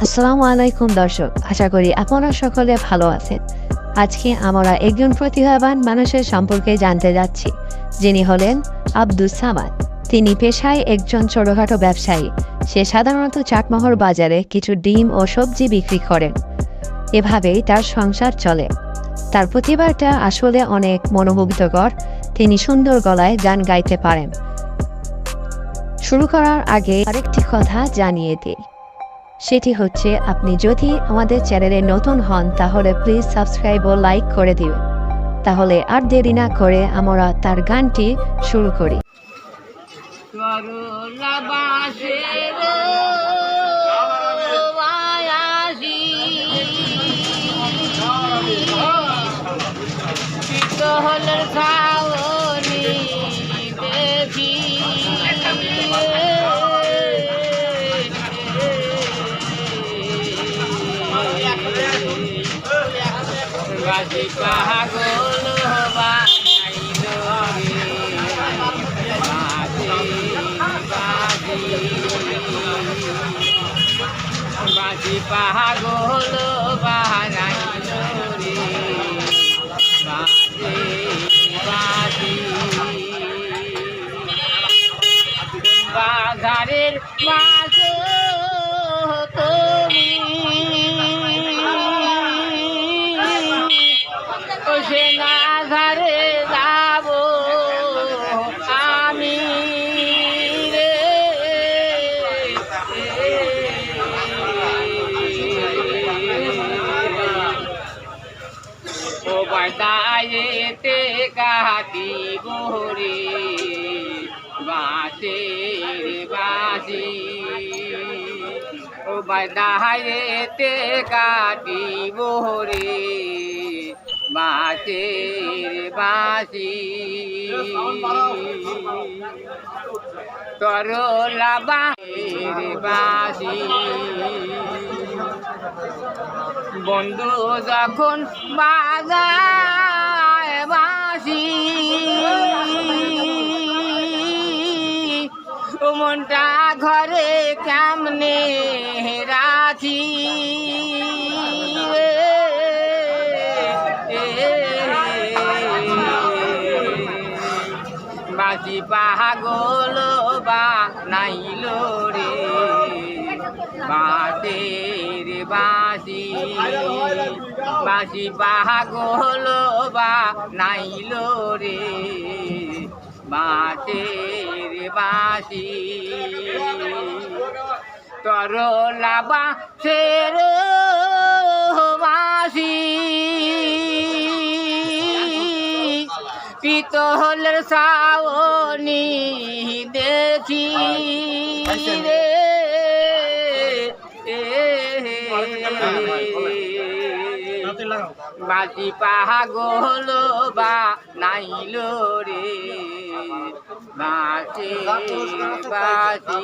আসসালামু আলাইকুম দর্শক, আশা করি আপনারা সকলে ভালো আছেন। আজকে আমরা একজন প্রতিভাবান মানুষের সম্পর্কে জানতে যাচ্ছি, যিনি হলেন আব্দুস সামাদ। তিনি পেশায় একজন ছোটখাটো ব্যবসায়ী। সে সাধারণত চাটমোহর বাজারে কিছু ডিম ও সবজি বিক্রি করেন। এভাবেই তার সংসার চলে। তার প্রতিভাটা আসলে অনেক মনোমুগ্ধকর। তিনি সুন্দর গলায় গান গাইতে পারেন। শুরু করার আগে আরেকটি কথা জানিয়ে দিই, সেটি হচ্ছে আপনি যদি আমাদের চ্যানেলে নতুন হন তাহলে প্লিজ সাবস্ক্রাইব ও লাইক করে দিবেন। তাহলে আর দেরি না করে আমরা তার গানটি শুরু করি। বাজি পাগল বানাইলো রে বাজি পাগল বানাইলো রে বাজি বাজি বাজারের মাঝে সে না ধারে যাব আমি রে ও বাদায়েতে কাটি গোরে বাসের বাজি ও বাদায়েতে কাটি গোরে বাসের বাসি তরলা বাসের বাসি বন্ধু যখন বাজায় বাসি মনটা ঘরে কেমনে রাখি বাজি পাগল বানাইল রে বাসের বাসি বাজি পাগল বানাইল রে বাসের বাসি তরলা বাসের বাসি পিতলের সাওনি দেখি রে বাজি পাগল বানাইল রে বাসি বাসি।